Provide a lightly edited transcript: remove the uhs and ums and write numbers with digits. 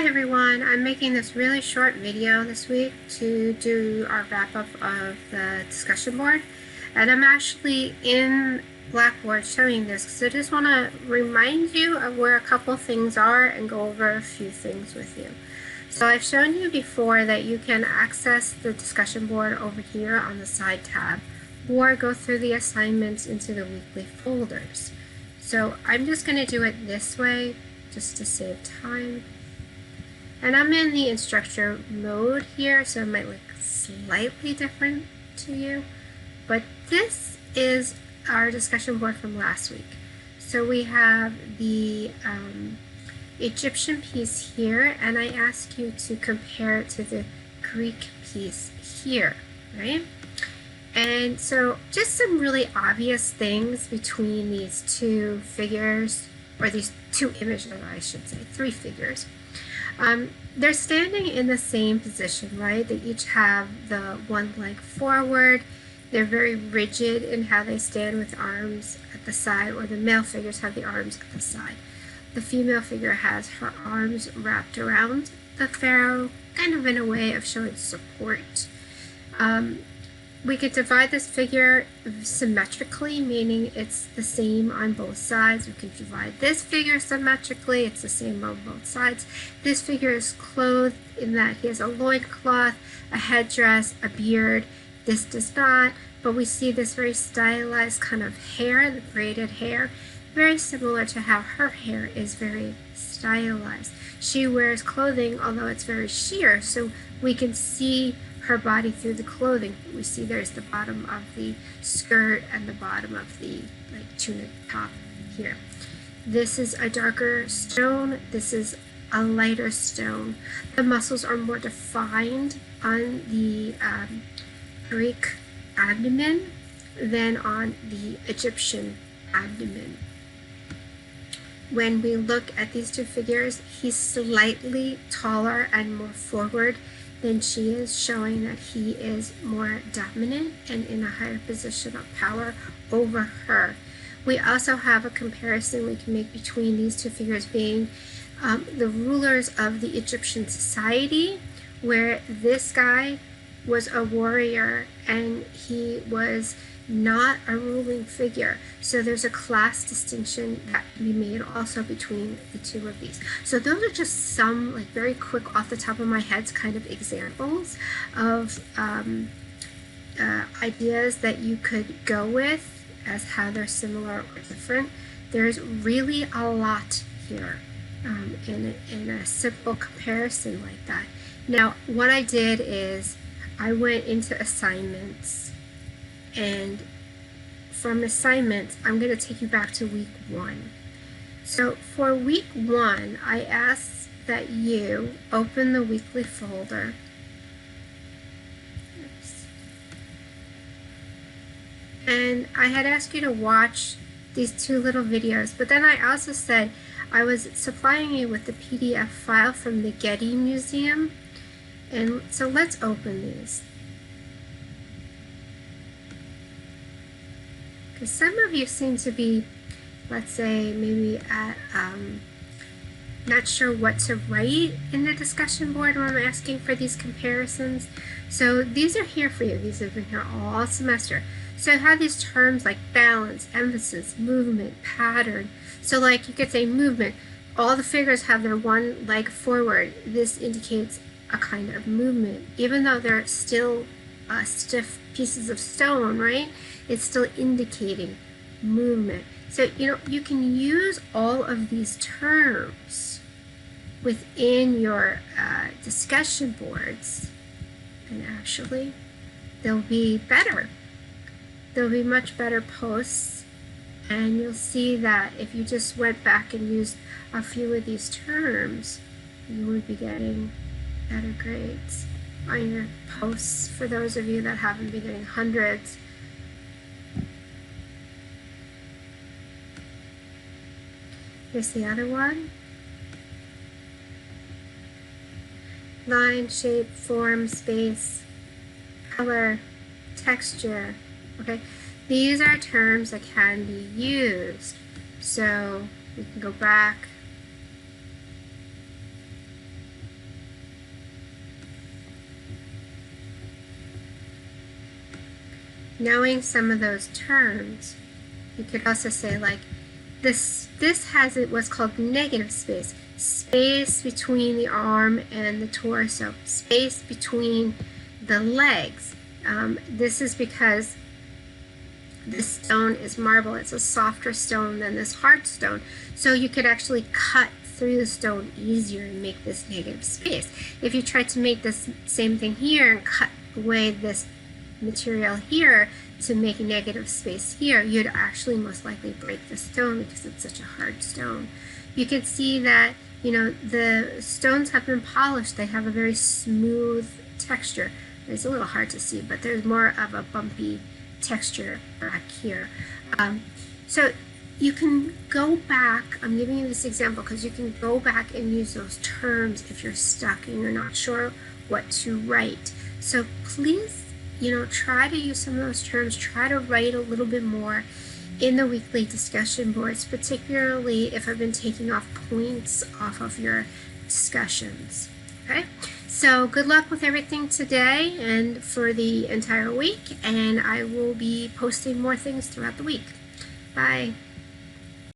Hi everyone, I'm making this really short video this week to do our wrap-up of the discussion board, and I'm actually in Blackboard showing this because I just want to remind you of where a couple things are and go over a few things with you. So I've shown you before that you can access the discussion board over here on the side tab or go through the assignments into the weekly folders. So I'm just going to do it this way just to save time. And I'm in the instructor mode here, so it might look slightly different to you. But this is our discussion board from last week. So we have the Egyptian piece here, and I ask you to compare it to the Greek piece here, right? And so just some really obvious things between these two figures, or these two images, I should say, three figures. They're standing in the same position, right? They each have the one leg forward. They're very rigid in how they stand with arms at the side, or the male figures have the arms at the side. The female figure has her arms wrapped around the pharaoh, kind of in a way of showing support. We could divide this figure symmetrically, meaning it's the same on both sides. We can divide this figure symmetrically, it's the same on both sides. This figure is clothed in that he has a loincloth, a headdress, a beard. This does not, but we see this very stylized kind of hair, the braided hair, very similar to how her hair is very stylized. She wears clothing, although it's very sheer, so we can see her body through the clothing. We see there's the bottom of the skirt and the bottom of the tunic top here. This is a darker stone. This is a lighter stone. The muscles are more defined on the Greek abdomen than on the Egyptian abdomen. When we look at these two figures, he's slightly taller and more forward than she is, showing that he is more dominant and in a higher position of power over her. We also have a comparison we can make between these two figures being the rulers of the Egyptian society, where this guy was a warrior and he was not a ruling figure. So there's a class distinction that can be made also between the two of these. So those are just some very quick off the top of my head kind of examples of ideas that you could go with as how they're similar or different. There's really a lot here in a simple comparison like that. Now what I did is I went into assignments, and from assignments, I'm going to take you back to week 1. So for week 1, I asked that you open the weekly folder. Oops. And I had asked you to watch these two little videos, but then I also said I was supplying you with the PDF file from the Getty Museum. And so let's open these. Because some of you seem to be, let's say, maybe at, not sure what to write in the discussion board when I'm asking for these comparisons. So these are here for you. These have been here all semester. So I have these terms like balance, emphasis, movement, pattern. So you could say movement. All the figures have their one leg forward. This indicates a kind of movement. Even though they're still stiff pieces of stone, right? It's still indicating movement. So, you can use all of these terms within your discussion boards, and actually, they'll be better. They'll be much better posts, and you'll see that if you just went back and used a few of these terms, you would be getting better grades on your posts, for those of you that haven't been getting hundreds. Here's the other one. Line, shape, form, space, color, texture. Okay, these are terms that can be used. So we can go back knowing some of those terms, you could also say like this has what's called negative space. Space between the arm and the torso. Space between the legs. This is because this stone is marble. It's a softer stone than this hard stone. So you could actually cut through the stone easier and make this negative space. If you tried to make this same thing here and cut away this material here to make a negative space here, you'd actually most likely break the stone because it's such a hard stone. You can see that, you know, the stones have been polished. They have a very smooth texture. It's a little hard to see, but there's more of a bumpy texture back here. So you can go back, I'm giving you this example because you can go back and use those terms if you're stuck and you're not sure what to write. So please, you know, try to use some of those terms, try to write a little bit more in the weekly discussion boards, particularly if I've been taking off points off of your discussions. Okay, so good luck with everything today and for the entire week, and I will be posting more things throughout the week. Bye.